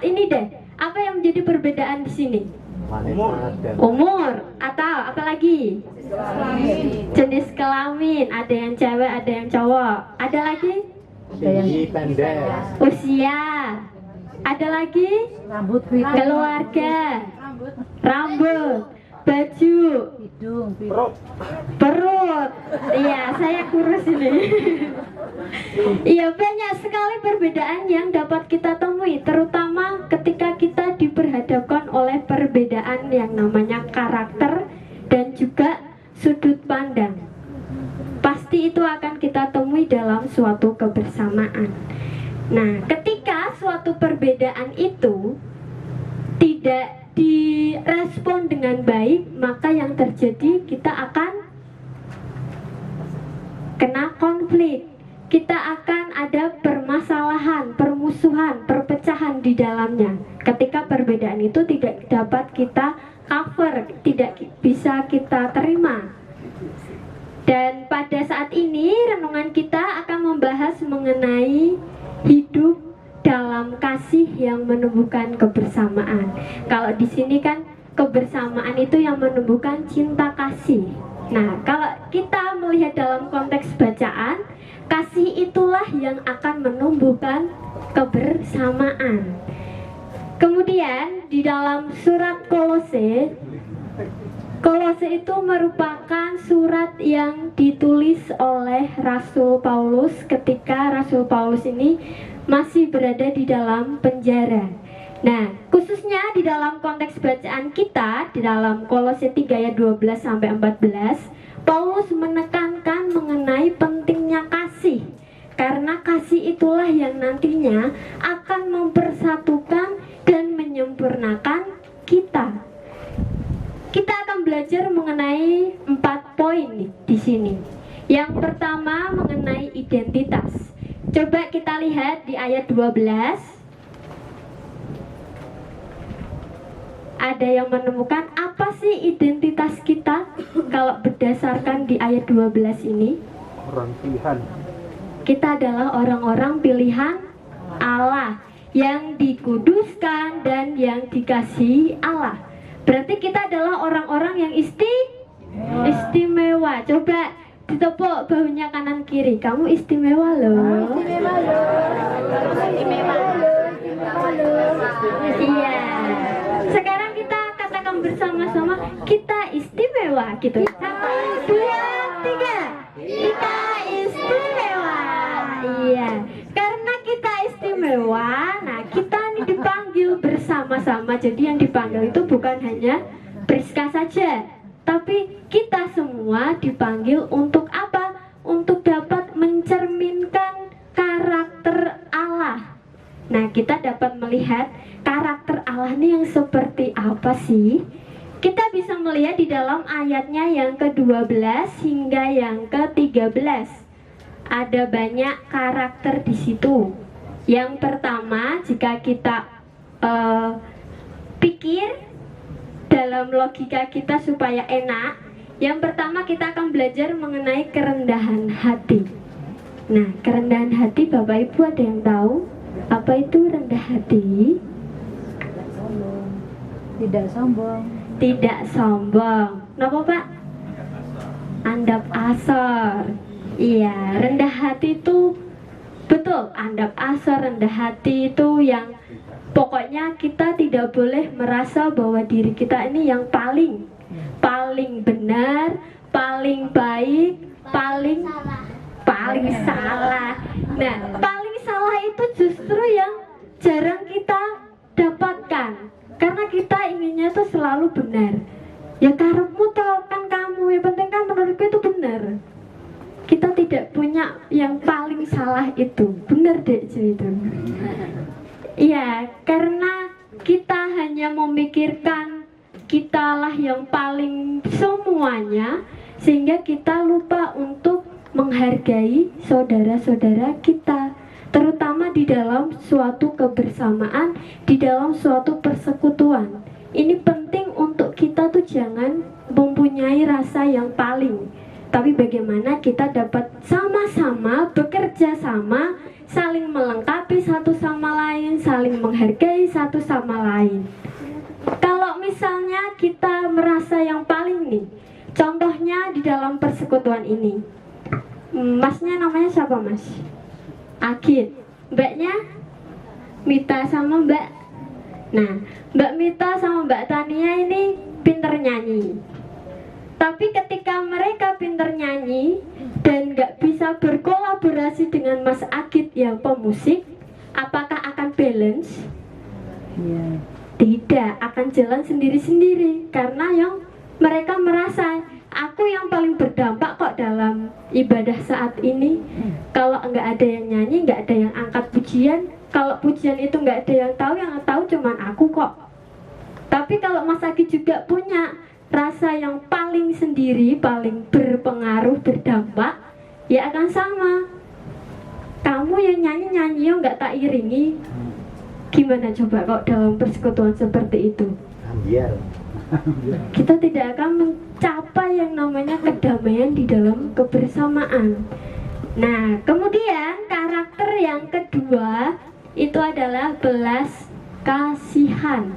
ini deh, apa yang menjadi perbedaan di sini? Umur atau apa lagi? Jenis kelamin, ada yang cewek, ada yang cowok. Ada lagi? Tinggi, pendek. Usia. Ada lagi? Rambut, Keluarga. Rambut. Baju. hidung, Perut. Iya, saya kurus ini. Iya, banyak sekali perbedaan yang dapat kita temui, terutama ketika kita diperhadapkan oleh perbedaan yang namanya karakter dan juga sudut pandang. Pasti itu akan kita temui dalam suatu kebersamaan. Nah, ketika suatu perbedaan itu tidak direspon dengan baik, maka yang terjadi kita akan kena konflik. Kita akan ada permasalahan, permusuhan, perpecahan di dalamnya. Ketika perbedaan itu tidak dapat kita cover, tidak bisa kita terima. Dan pada saat ini renungan kita akan membahas mengenai hidup dalam kasih yang menumbuhkan kebersamaan. Kalau di sini kan kebersamaan itu yang menumbuhkan cinta kasih. Nah, kalau kita melihat dalam konteks bacaan, kasih itulah yang akan menumbuhkan kebersamaan. Kemudian di dalam surat Kolose itu merupakan surat yang ditulis oleh Rasul Paulus ketika Rasul Paulus ini masih berada di dalam penjara. Nah, khususnya di dalam konteks bacaan kita di dalam Kolose 3 ayat 12 sampai 14, Paulus menekankan mengenai pentingnya kasih. Karena kasih itulah yang nantinya akan mempersatukan dan menyempurnakan kita. Kita akan belajar mengenai 4 poin di sini. Yang pertama mengenai identitas. Coba kita lihat di ayat 12. Ada yang menemukan apa sih identitas kita kalau berdasarkan di ayat 12 ini? Orang pilihan. Kita adalah orang-orang pilihan Allah yang dikuduskan dan yang dikasihi Allah. Berarti kita adalah orang-orang yang istimewa. Coba ditepuk bahunya kanan kiri. Kamu istimewa loh. Iya. Sekarang kita katakan bersama-sama, kita istimewa gitu. 1, 2, 3. Kita istimewa. Iya. Karena kita istimewa, nah kita ini dipanggil bersama-sama. Jadi yang dipanggil itu bukan hanya Priska saja, tapi kita semua dipanggil untuk apa? Untuk dapat mencerminkan karakter Allah. Nah, kita dapat melihat karakter Allah ini yang seperti apa sih? Kita bisa melihat di dalam ayatnya yang ke-12 hingga yang ke-13. Ada banyak karakter di situ. Yang pertama, jika kita pikir dalam logika kita supaya enak, yang pertama kita akan belajar mengenai kerendahan hati. Nah, kerendahan hati Bapak Ibu ada yang tahu? Apa itu rendah hati? tidak sombong. Tidak sombong. Kenapa Pak? Andap asor. Iya, rendah hati itu betul. Andap asor, rendah hati itu yang pokoknya kita tidak boleh merasa bahwa diri kita ini yang paling benar, paling baik, paling salah. Nah, paling salah itu justru yang jarang kita dapatkan, karena kita inginnya tuh selalu benar. Ya karepmu toh kan kamu, yang penting kan menurutku itu benar. Kita tidak punya yang paling salah itu, benar deh itu. Iya, karena kita hanya memikirkan kitalah yang paling semuanya, sehingga kita lupa untuk menghargai saudara-saudara kita, terutama di dalam suatu kebersamaan, di dalam suatu persekutuan. Ini penting untuk kita tuh jangan mempunyai rasa yang paling, tapi bagaimana kita dapat sama-sama bekerja sama saling melengkapi satu sama lain, saling menghargai satu sama lain. Kalau misalnya kita merasa yang paling nih, contohnya di dalam persekutuan ini, masnya namanya siapa mas? Agit. Mbaknya Mita sama Mbak. Nah, Mbak Mita sama Mbak Tania ini pinter nyanyi. Tapi ketika mereka pinter nyanyi dan nggak bisa berkolaborasi dengan Mas Agit yang pemusik, apakah akan balance? Iya. Tidak, akan jalan sendiri-sendiri. Karena yang mereka merasa, aku yang paling berdampak kok dalam ibadah saat ini. Kalau nggak ada yang nyanyi, nggak ada yang angkat pujian. Kalau pujian itu nggak ada yang tahu cuman aku kok. Tapi kalau Mas Agit juga punya rasa yang paling sendiri, paling berpengaruh, berdampak, ya akan sama. Kamu yang nyanyi-nyanyi yang nggak tak iringi. Gimana coba kok dalam persekutuan seperti itu? Ambiar. Kita tidak akan mencapai yang namanya kedamaian di dalam kebersamaan. Nah, kemudian karakter yang kedua itu adalah belas kasihan.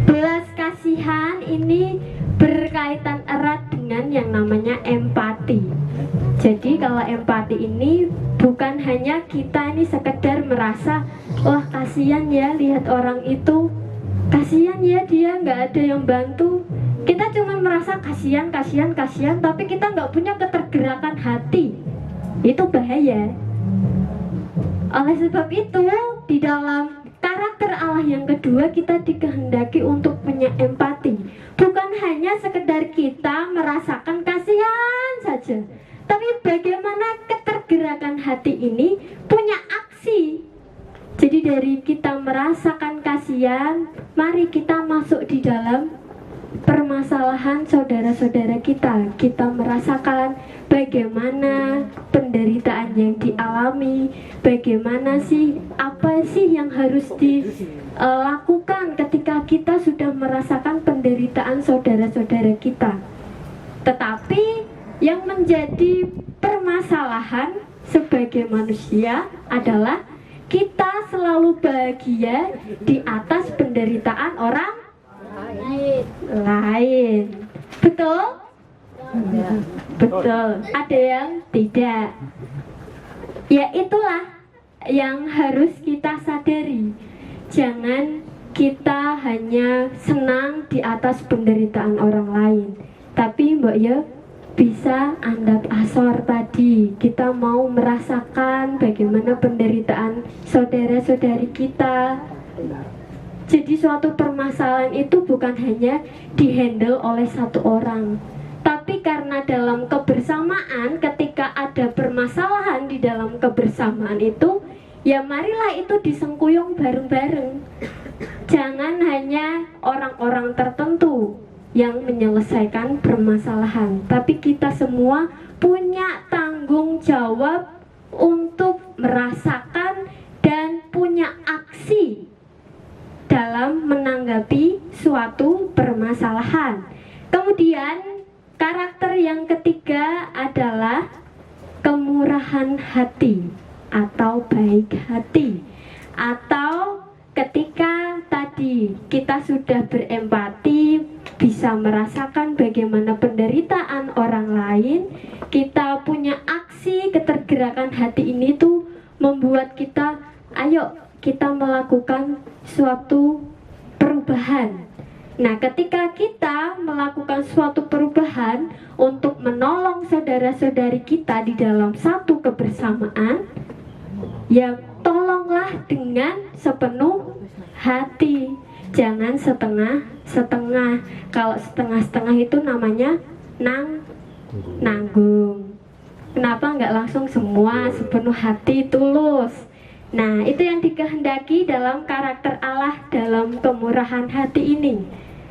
Belas kasihan ini berkaitan erat dengan yang namanya empati. Jadi kalau empati ini bukan hanya kita ini sekedar merasa, wah kasihan ya lihat orang itu, kasihan ya dia nggak ada yang bantu. Kita cuma merasa kasihan, tapi kita nggak punya ketergerakan hati. Itu bahaya. Oleh sebab itu, di dalam karakter Allah yang kedua kita dikehendaki untuk punya empati. Bukan hanya sekedar kita merasakan kasihan saja, tapi bagaimana ketergerakan hati ini punya aksi. Jadi dari kita merasakan kasihan, mari kita masuk di dalam permasalahan saudara-saudara kita. Kita merasakan bagaimana penderitaan yang dialami, bagaimana sih, apa sih yang harus dilakukan ketika kita sudah merasakan penderitaan saudara-saudara kita. Tetapi yang menjadi permasalahan sebagai manusia adalah kita selalu bahagia di atas penderitaan orang lain. Betul? Betul. Ada yang tidak. Ya itulah yang harus kita sadari. Jangan kita hanya senang di atas penderitaan orang lain, tapi mbak ya bisa andap asor tadi. Kita mau merasakan bagaimana penderitaan saudara-saudari kita. Jadi suatu permasalahan itu bukan hanya dihandle oleh satu orang, tapi karena dalam kebersamaan, ketika ada permasalahan di dalam kebersamaan itu, ya marilah itu disengkuyung bareng-bareng. Jangan hanya orang-orang tertentu yang menyelesaikan permasalahan, tapi kita semua punya tanggung jawab untuk merasakan dan punya aksi dalam menanggapi suatu permasalahan. Kemudian karakter yang ketiga adalah kemurahan hati atau baik hati. Atau ketika tadi kita sudah berempati, bisa merasakan bagaimana penderitaan orang lain, kita punya aksi ketergerakan hati ini tuh membuat kita, ayo kita melakukan suatu perubahan. Nah, ketika kita melakukan suatu perubahan untuk menolong saudara-saudari kita di dalam satu kebersamaan, ya tolonglah dengan sepenuh hati. Jangan setengah-setengah. Kalau setengah-setengah itu namanya nanggung. Kenapa nggak langsung semua sepenuh hati tulus? Nah, itu yang dikehendaki dalam karakter Allah dalam kemurahan hati ini.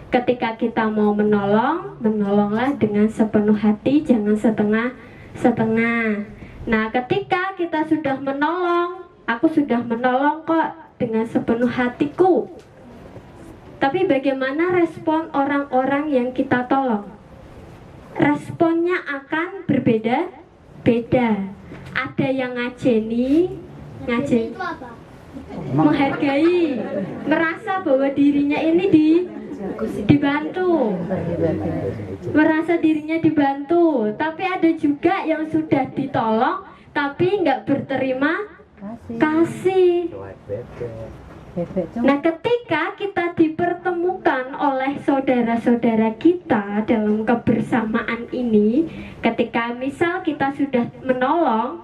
Ketika kita mau menolong, menolonglah dengan sepenuh hati, jangan setengah-setengah. Nah, ketika kita sudah menolong, aku sudah menolong kok dengan sepenuh hatiku. Tapi bagaimana respon orang-orang yang kita tolong? Responnya akan berbeda-beda. Ada yang ngajeni, Ngajeng menghargai, merasa bahwa dirinya ini dibantu, merasa dirinya dibantu. Tapi ada juga yang sudah ditolong tapi nggak berterima kasih. Nah, ketika kita dipertemukan oleh saudara-saudara kita dalam kebersamaan ini, ketika misal kita sudah menolong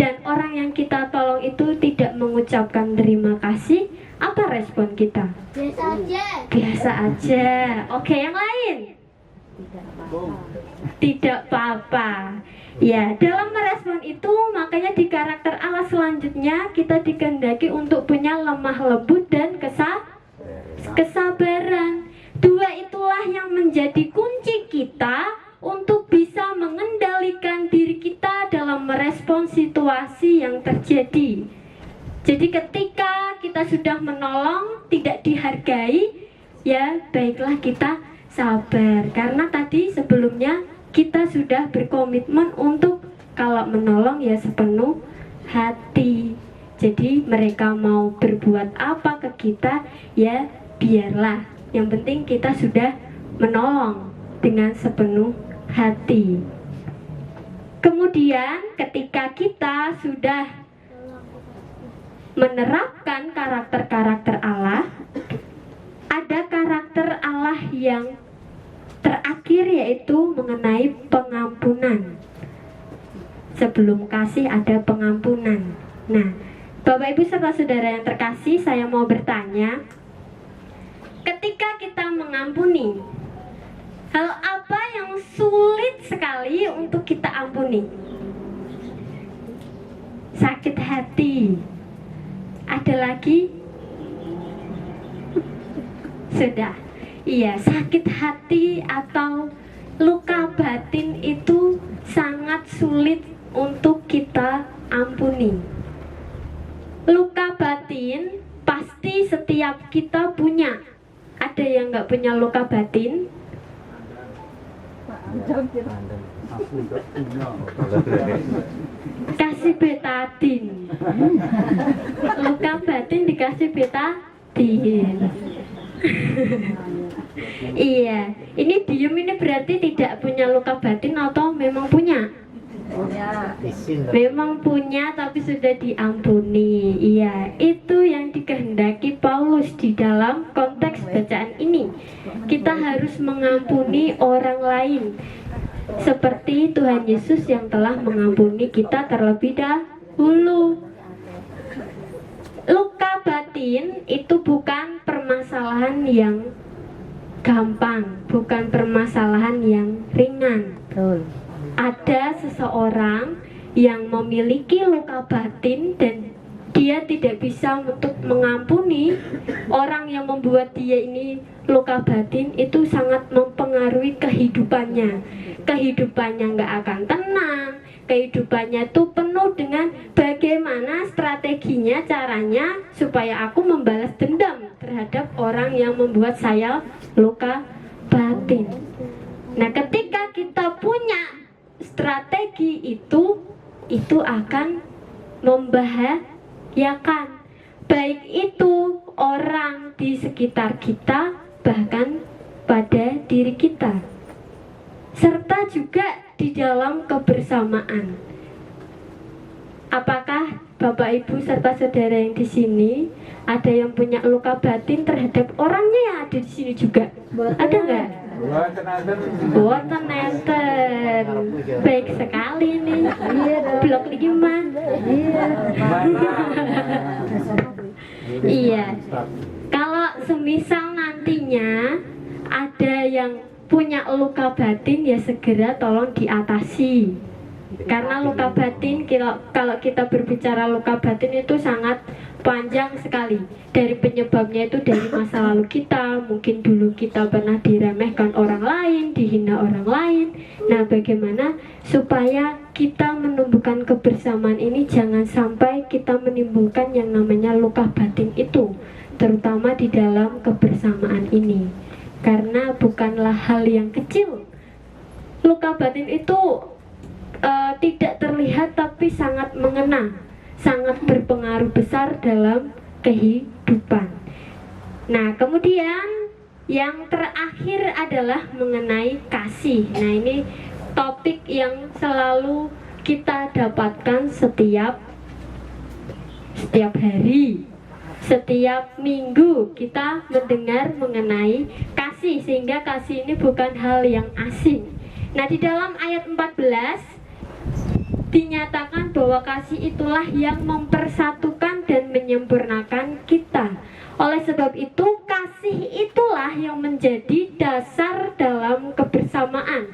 dan orang yang kita tolong itu tidak mengucapkan terima kasih, apa respon kita? Biasa aja. Biasa aja. Oke, yang lain? Tidak apa-apa. Ya, dalam merespon itu makanya di karakter Allah selanjutnya kita dikehendaki untuk punya lemah lembut dan kesabaran. Dua itulah yang menjadi kunci kita untuk bisa mengendalikan diri kita dalam merespon situasi yang terjadi. Jadi ketika kita sudah menolong tidak dihargai, ya baiklah kita sabar. Karena tadi sebelumnya kita sudah berkomitmen untuk kalau menolong ya sepenuh hati. Jadi mereka mau berbuat apa ke kita, ya biarlah. Yang penting kita sudah menolong dengan sepenuh hati. Kemudian ketika kita sudah menerapkan karakter-karakter Allah, ada karakter Allah yang terakhir yaitu mengenai pengampunan. Sebelum kasih ada pengampunan. Nah, Bapak Ibu serta saudara yang terkasih, saya mau bertanya, ketika kita mengampuni, hal apa yang sulit sekali untuk kita ampuni? Sakit hati. Ada lagi? Sudah. Iya, sakit hati atau luka batin itu sangat sulit untuk kita ampuni. Luka batin pasti setiap kita punya. Ada yang nggak punya luka batin? Kasih betadin. Luka batin dikasih betadin. Iya, ini diem ini berarti tidak punya luka batin atau memang punya? Memang punya tapi sudah diampuni. Iya, itu yang dikehendaki Paulus di dalam konteks bacaan ini. Kita harus mengampuni orang lain seperti Tuhan Yesus yang telah mengampuni kita terlebih dahulu. Luka batin itu bukan permasalahan yang gampang, bukan permasalahan yang ringan. Betul. Ada seseorang yang memiliki luka batin dan dia tidak bisa untuk mengampuni orang yang membuat dia ini luka batin. Itu sangat mempengaruhi kehidupannya. Kehidupannya nggak akan tenang. Kehidupannya itu penuh dengan bagaimana strateginya, caranya supaya aku membalas dendam terhadap orang yang membuat saya luka batin. Nah, ketika kita punya strategi itu akan membahayakan baik itu orang di sekitar kita, bahkan pada diri kita, serta juga di dalam kebersamaan. Apakah Bapak Ibu serta saudara yang di sini ada yang punya luka batin terhadap orangnya yang ada di sini juga? Ada nggak? Boten enten. Baik sekali nih. Blok 5. Iya. Kalau semisal nantinya ada yang punya luka batin, ya segera tolong diatasi. Karena luka batin, kalau kita berbicara luka batin itu sangat panjang sekali. Dari penyebabnya itu dari masa lalu kita, mungkin dulu kita pernah diremehkan orang lain, dihina orang lain. Nah, bagaimana supaya kita menumbuhkan kebersamaan ini, jangan sampai kita menimbulkan yang namanya luka batin itu, terutama di dalam kebersamaan ini. Karena bukanlah hal yang kecil. Luka batin itu tidak terlihat tapi sangat mengena, sangat berpengaruh besar dalam kehidupan. Nah, kemudian yang terakhir adalah mengenai kasih. Nah, ini topik yang selalu kita dapatkan setiap hari, setiap minggu kita mendengar mengenai kasih, sehingga kasih ini bukan hal yang asing. Nah, di dalam ayat 14 dinyatakan bahwa kasih itulah yang mempersatukan dan menyempurnakan kita. Oleh sebab itu, kasih itulah yang menjadi dasar dalam kebersamaan.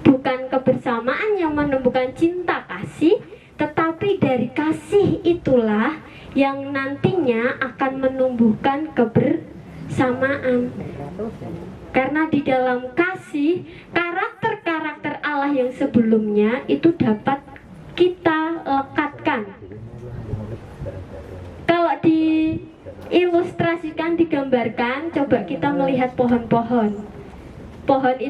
Bukan kebersamaan yang menumbuhkan cinta kasih, tetapi dari kasih itulah yang nantinya akan menumbuhkan kebersamaan. Karena di dalam kasih, karakter-karakter Allah yang sebelumnya itu dapat kita lekatkan. Kalau diilustrasikan, digambarkan, coba kita melihat pohon-pohon. Pohon itu